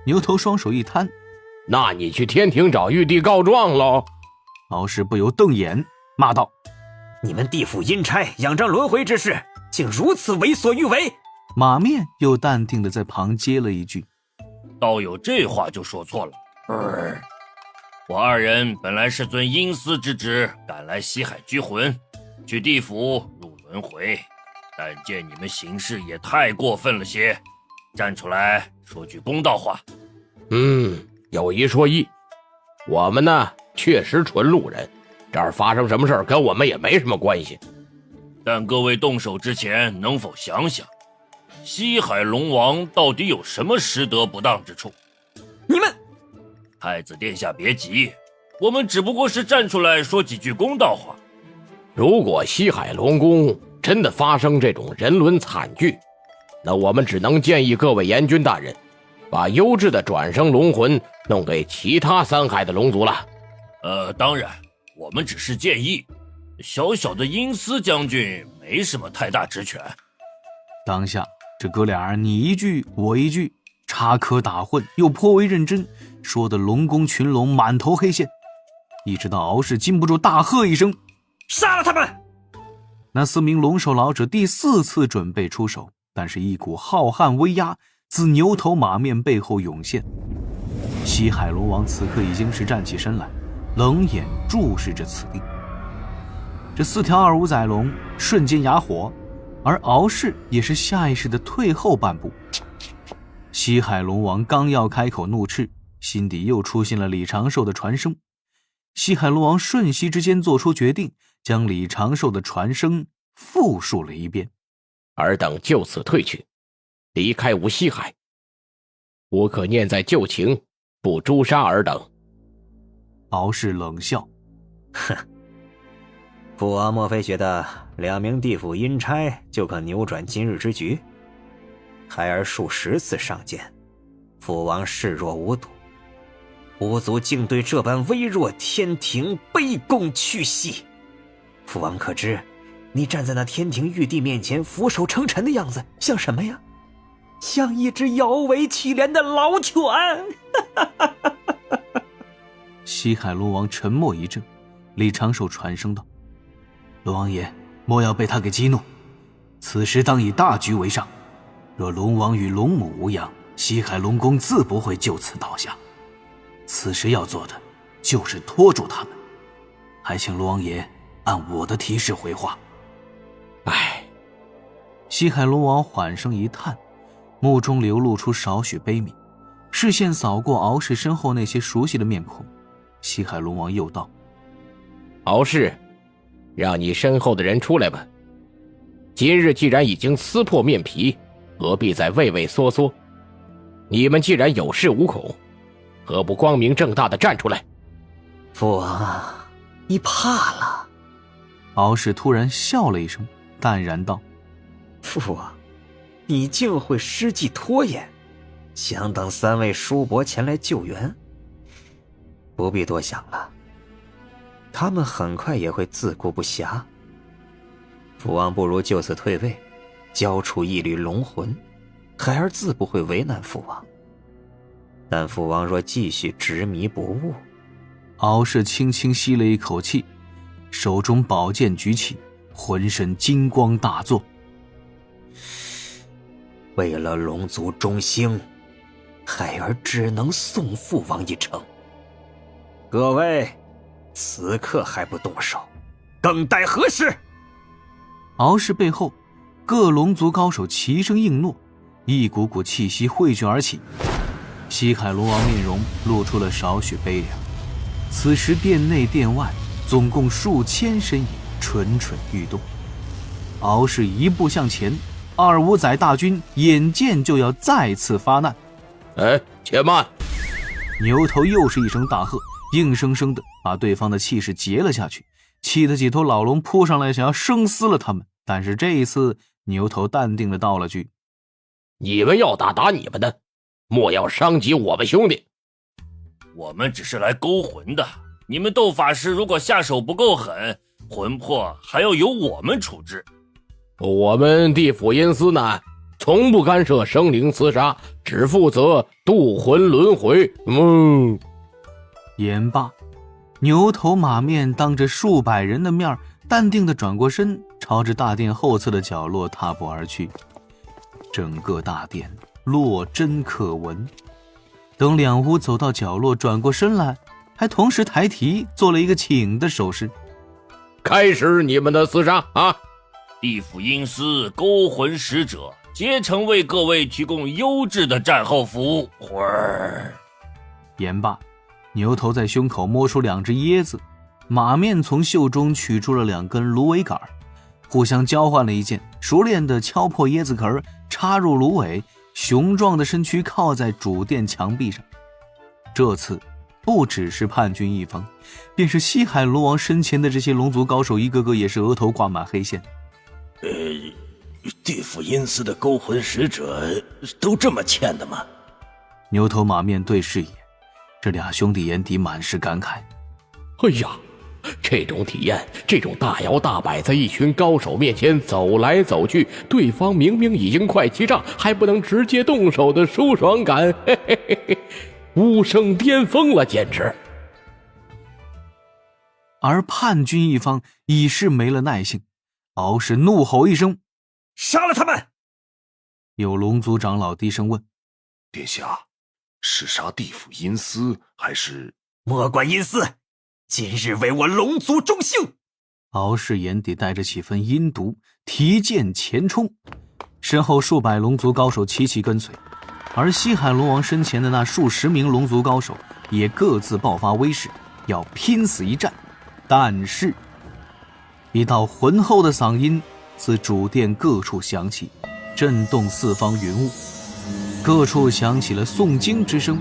牛头双手一摊，那你去天庭找玉帝告状喽。敖氏不由瞪眼骂道：你们地府阴差仰仗轮回之事，竟如此为所欲为！马面又淡定地在旁接了一句：道友这话就说错了。我二人本来是遵阴司之旨赶来西海拘魂，去地府入轮回，但见你们行事也太过分了些，站出来说句公道话。有一说一，我们呢确实纯路人，这儿发生什么事儿跟我们也没什么关系。但各位动手之前能否想想，西海龙王到底有什么失德不当之处？你们太子殿下别急，我们只不过是站出来说几句公道话。如果西海龙宫真的发生这种人伦惨剧，那我们只能建议各位阎君大人把优质的转生龙魂弄给其他三海的龙族了。当然我们只是建议，小小的阴司将军没什么太大职权。当下这哥俩你一句我一句，插科打诨又颇为认真，说的龙宫群龙满头黑线。一直到敖氏禁不住大喝一声：杀了他们！那4名龙首老者第4次准备出手，但是一股浩瀚威压自牛头马面背后涌现。西海龙王此刻已经是站起身来，冷眼注视着此地。这4条二五仔龙瞬间哑火，而敖氏也是下意识地退后半步。西海龙王刚要开口怒斥，心底又出现了李长寿的传声。西海龙王瞬息之间做出决定，将李长寿的传声复述了一遍。尔等就此退去，离开无西海，我可念在旧情，不诛杀尔等。敖氏冷笑：哼，父王莫非觉得2名地府阴差就可扭转今日之局？孩儿数10次上谏，父王视若无睹，吾族竟对这般微弱天庭卑躬屈膝。父王可知，你站在那天庭玉帝面前俯首称臣的样子像什么呀？像一只摇尾乞怜的老犬。西海龙王沉默一阵，李长寿传声道：龙王爷莫要被他给激怒，此时当以大局为上，若龙王与龙母无恙，西海龙宫自不会就此倒下。此时要做的就是拖住他们，还请龙王爷按我的提示回话。西海龙王缓声一叹，目中流露出少许悲悯，视线扫过敖氏身后那些熟悉的面孔。西海龙王又道：敖氏，让你身后的人出来吧。今日既然已经撕破面皮，何必再畏畏缩缩？你们既然有恃无恐，何不光明正大的站出来？父王，你怕了。敖氏突然笑了一声，淡然道：父王，你竟会失计拖延，想等3位叔伯前来救援？不必多想了，他们很快也会自顾不暇。父王不如就此退位，交出一缕龙魂，孩儿自不会为难父王。但父王若继续执迷不悟……敖氏轻轻吸了一口气，手中宝剑举起，浑身金光大作。为了龙族中兴，孩儿只能送父王一程。各位，此刻还不动手，更待何时？敖氏背后，各龙族高手齐声应诺，一股股气息汇聚而起。西海龙王面容露出了少许悲凉。此时殿内殿外总共数千身影蠢蠢欲动。敖氏一步向前，二五仔大军眼见就要再次发难。且慢！牛头又是一声大喝，硬生生的把对方的气势截了下去，气得几头老龙扑上来想要生撕了他们。但是这一次牛头淡定的道了句：你们要打打你们的，莫要伤及我们兄弟。我们只是来勾魂的，你们斗法师如果下手不够狠，魂魄还要由我们处置。我们地府阴司呢，从不干涉生灵厮杀，只负责渡魂轮回。言罢，牛头马面当着数百人的面，淡定地转过身，朝着大殿后侧的角落踏步而去。整个大殿落针可闻。等两巫走到角落，转过身来，还同时抬蹄做了一个请的手势。开始你们的厮杀啊！地府阴司勾魂使者竭诚为各位提供优质的战后服务。言罢，牛头在胸口摸出2只椰子，马面从袖中取出了2根芦苇杆，互相交换了一剑，熟练地敲破椰子壳，插入芦苇，雄壮的身躯靠在主殿墙壁上。这次不只是叛军一方，便是西海龙王身前的这些龙族高手，一个个也是额头挂满黑线。地府阴司的勾魂使者都这么欠的吗？牛头马面对视一眼，这俩兄弟眼底满是感慨。哎呀，这种体验，这种大摇大摆在一群高手面前走来走去，对方明明已经快结账，还不能直接动手的舒爽感，嘿嘿嘿嘿，无胜巅峰了，简直。而叛军一方已是没了耐性，敖氏怒吼一声：“杀了他们！”有龙族长老低声问：“殿下，是杀地府阴司，还是……”莫管阴司，今日为我龙族忠幸！敖氏眼底带着几分阴毒，提剑前冲，身后数百龙族高手齐齐跟随，而西海龙王身前的那数十名龙族高手也各自爆发威势，要拼死一战。但是一道浑厚的嗓音自主殿各处响起，震动四方云雾，各处响起了诵经之声，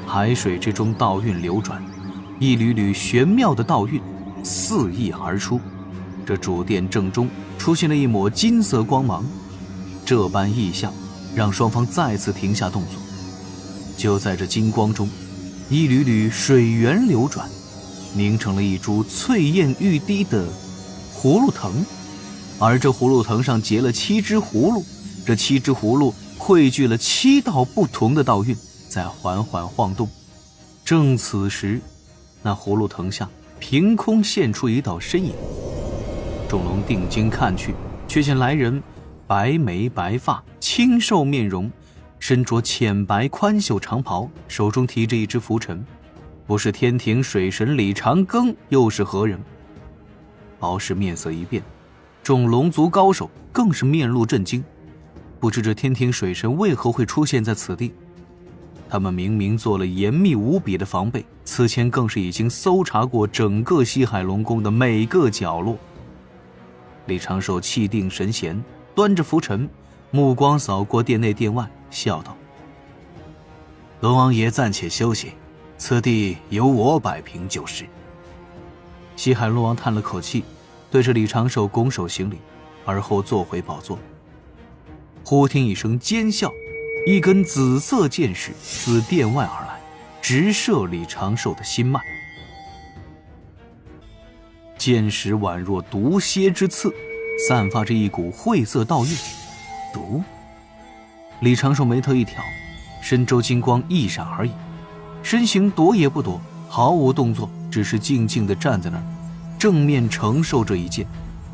海水之中道韵流转，一缕缕玄妙的道韵肆意而出。这主殿正中出现了一抹金色光芒，这般异象让双方再次停下动作。就在这金光中，一缕缕水源流转，凝成了一株翠艳欲滴的葫芦藤，而这葫芦藤上结了7只葫芦，这7只葫芦汇聚了7道不同的道韵，在缓缓晃动。正此时，那葫芦藤下凭空现出一道身影，众龙定睛看去，却见来人白眉白发，清瘦面容，身着浅白宽袖长袍，手中提着一只拂尘，不是天庭水神李长庚又是何人？敖氏面色一变，众龙族高手更是面露震惊，不知这天庭水神为何会出现在此地。他们明明做了严密无比的防备，此前更是已经搜查过整个西海龙宫的每个角落。李长寿气定神闲，端着拂尘，目光扫过殿内殿外，笑道：“龙王爷暂且休息，此地由我摆平就是。”西海龙王叹了口气，对着李长寿拱手行礼，而后坐回宝座。忽听一声尖啸，一根紫色箭矢自殿外而来，直射李长寿的心脉。箭矢宛若毒蝎之刺，散发着一股晦色道韵。毒？李长寿眉头一挑，身周金光一闪而已，身形躲也不躲，毫无动作，只是静静地站在那儿，正面承受这一剑。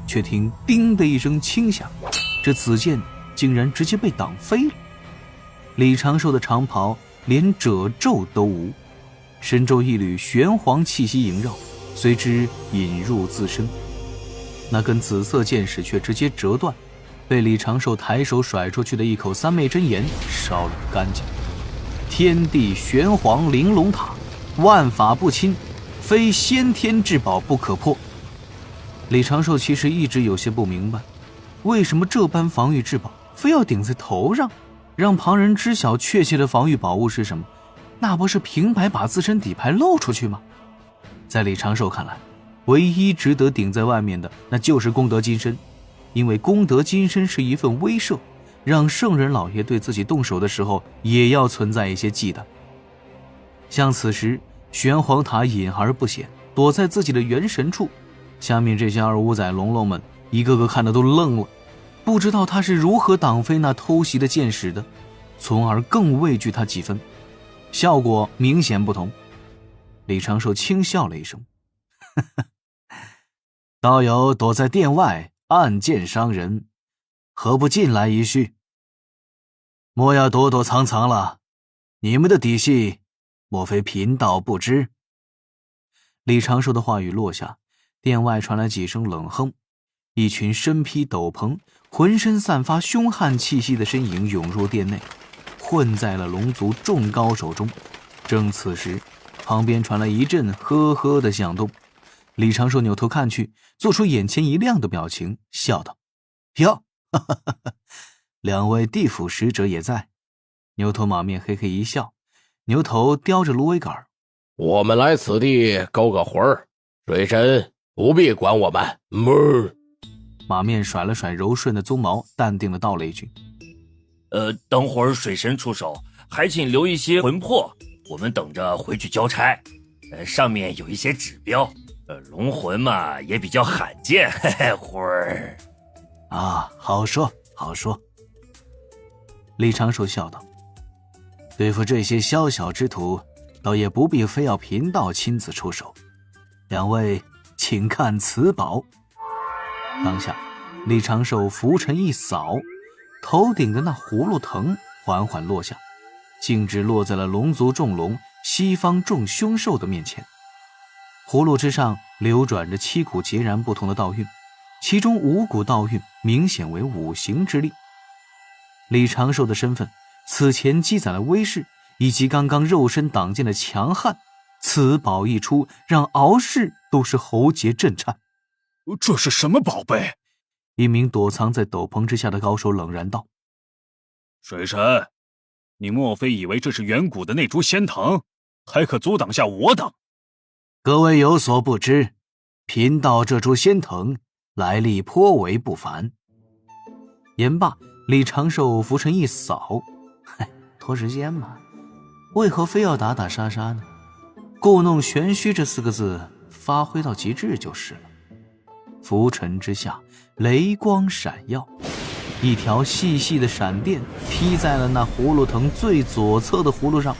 却听叮的一声轻响，这紫剑竟然直接被挡飞了。李长寿的长袍连褶皱都无，身周一缕玄黄气息萦绕，随之引入自身。那根紫色箭矢却直接折断，被李长寿抬手甩出去的一口三昧真言烧了个干净。天地玄黄玲珑塔，万法不侵，非先天至宝不可破。李长寿其实一直有些不明白，为什么这般防御至宝非要顶在头上，让旁人知晓确切的防御宝物是什么？那不是平白把自身底牌露出去吗？在李长寿看来，唯一值得顶在外面的，那就是功德金身，因为功德金身是一份威慑，让圣人老爷对自己动手的时候也要存在一些忌惮。像此时玄黄塔隐而不显，躲在自己的元神处，下面这些二五仔龙龙们一个个看得都愣了。不知道他是如何挡飞那偷袭的箭矢的，从而更畏惧他几分，效果明显不同。李长寿轻笑了一声，呵呵，道友躲在殿外暗箭伤人，何不进来一叙？莫要躲躲藏藏了，你们的底细莫非贫道不知？李长寿的话语落下，殿外传来几声冷哼，一群身披斗篷浑身散发凶悍气息的身影涌入殿内，混在了龙族众高手中。正此时，旁边传来一阵呵呵的响动。李长寿扭头看去，做出眼前一亮的表情，笑道：哟，哈哈哈哈，两位地府使者也在。牛头马面嘿嘿一笑，牛头叼着芦苇杆：我们来此地勾个魂儿，水神不必管我们。马面甩了甩柔顺的鬃毛，淡定的道了一句：等会儿水神出手，还请留一些魂魄，我们等着回去交差。上面有一些指标，龙魂嘛也比较罕见，嘿嘿，魂儿啊，好说好说。李长寿笑道：对付这些宵小之徒，倒也不必非要贫道亲自出手。两位请看此宝。当下李长寿拂尘一扫，头顶的那葫芦藤缓缓落下，径直落在了龙族众龙、西方众凶兽的面前。葫芦之上流转着7股截然不同的道运，其中5股道运明显为5行之力。李长寿的身份，此前积攒了威势，以及刚刚肉身挡剑的强悍，此宝一出，让敖氏都是喉结震颤。这是什么宝贝？一名躲藏在斗篷之下的高手冷然道：水神，你莫非以为这是远古的那株仙藤，还可阻挡下我等？各位有所不知，贫道这株仙藤来历颇为不凡。言罢，李长寿拂尘一扫，拖时间嘛，为何非要打打杀杀呢？故弄玄虚这4个字发挥到极致就是了。浮尘之下，雷光闪耀，一条细细的闪电劈在了那葫芦藤最左侧的葫芦上。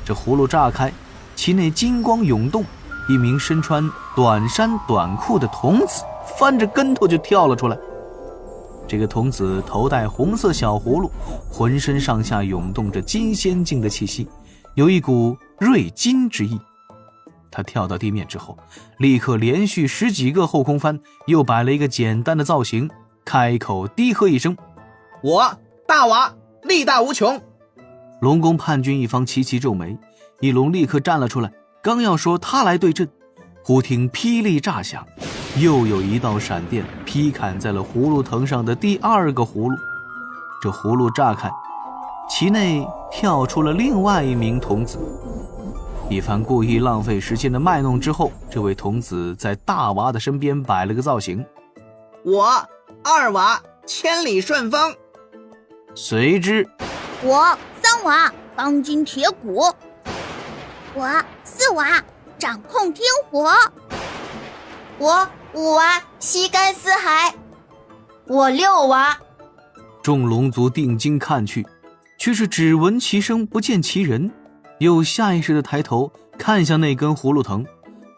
这葫芦炸开，其内金光涌动，一名身穿短衫短裤的童子翻着跟头就跳了出来。这个童子头戴红色小葫芦，浑身上下涌动着金仙境的气息，有一股锐金之意。他跳到地面之后，立刻连续10几个后空翻，又摆了一个简单的造型，开口低喝一声：我大瓦力大无穷。龙宫叛军一方齐齐皱眉，一龙立刻站了出来，刚要说他来对阵，忽听霹雳炸响，又有一道闪电劈砍在了葫芦藤上的第2个葫芦。这葫芦炸开，其内跳出了另外一名童子。一番故意浪费时间的卖弄之后，这位童子在大娃的身边摆了个造型：我2瓦千里顺风。随之，我3瓦钢筋铁骨。我4瓦掌控天火。我5瓦吸干四海。我6瓦。众龙族定睛看去，却是只闻其声不见其人，又下意识地抬头看向那根葫芦藤，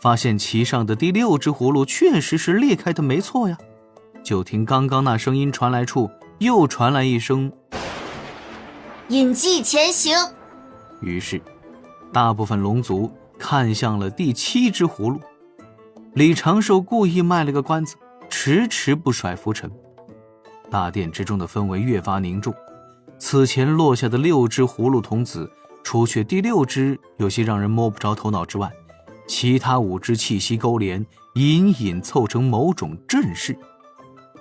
发现其上的第6只葫芦确实是裂开的，没错呀。就听刚刚那声音传来处，又传来一声引迹前行。于是大部分龙族看向了第7只葫芦。李长寿故意卖了个关子，迟迟不甩浮尘。大殿之中的氛围越发凝重，此前落下的6只葫芦童子，除却第6只有些让人摸不着头脑之外，其他5只气息勾连，隐隐凑成某种阵势。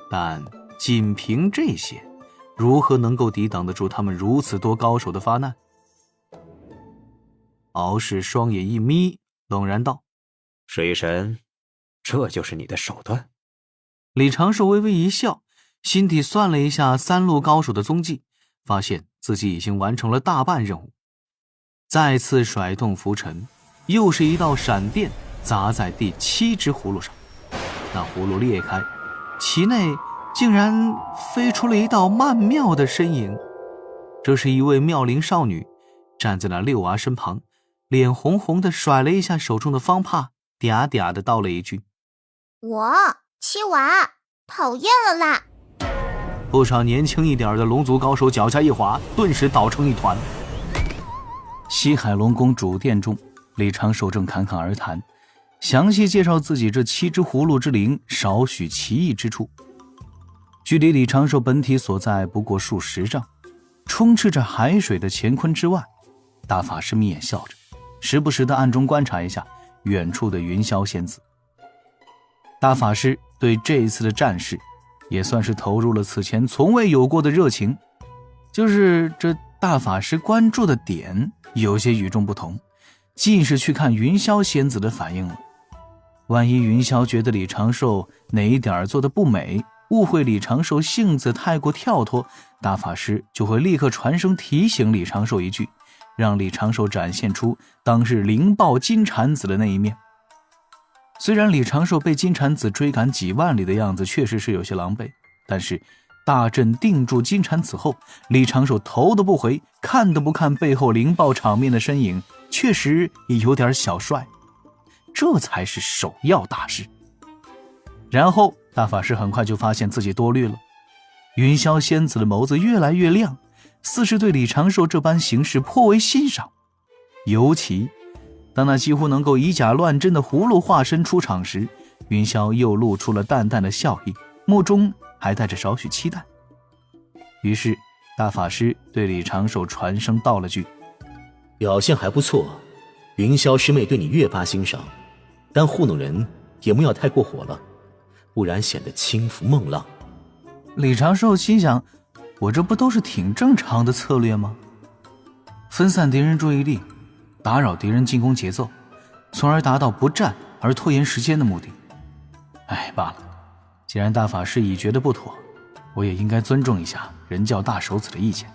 但仅凭这些，如何能够抵挡得住他们如此多高手的发难？敖氏双眼一眯，冷然道：水神，这就是你的手段？李长寿微微一笑，心底算了一下3路高手的踪迹，发现自己已经完成了大半任务。再次甩动浮尘，又是一道闪电砸在第7只葫芦上。那葫芦裂开，其内竟然飞出了一道曼妙的身影。这是一位妙龄少女，站在那六娃身旁，脸红红的甩了一下手中的方帕，嗲嗲的道了一句：我七娃讨厌了啦。不少年轻一点的龙族高手脚下一滑，顿时倒成一团。西海龙宫主殿中，李长寿正侃侃而谈，详细介绍自己这7只葫芦之灵少许奇异之处。距离李长寿本体所在不过数十丈，充斥着海水的乾坤之外，大法师眯眼笑着，时不时地暗中观察一下远处的云霄仙子。大法师对这一次的战事也算是投入了此前从未有过的热情，就是这大法师关注的点有些与众不同，尽是去看云霄仙子的反应了。万一云霄觉得李长寿哪一点做的不美，误会李长寿性子太过跳脱，大法师就会立刻传声提醒李长寿一句，让李长寿展现出当日灵豹金蝉子的那一面。虽然李长寿被金蝉子追赶几万里的样子确实是有些狼狈，但是大阵定住金蝉子后，李长寿头都不回，看都不看背后灵豹场面的身影，确实也有点小帅，这才是首要大事。然后大法师很快就发现自己多虑了，云霄仙子的眸子越来越亮，似是对李长寿这般行事颇为欣赏。尤其当那几乎能够以假乱真的葫芦化身出场时，云霄又露出了淡淡的笑意，目中还带着少许期待。于是大法师对李长寿传声道了句：表现还不错，云霄师妹对你越发欣赏，但糊弄人也不要太过火了，不然显得轻浮梦浪。李长寿心想，我这不都是挺正常的策略吗？分散敌人注意力，打扰敌人进攻节奏，从而达到不战而拖延时间的目的。罢了，既然大法师已觉得不妥，我也应该尊重一下人教大手子的意见。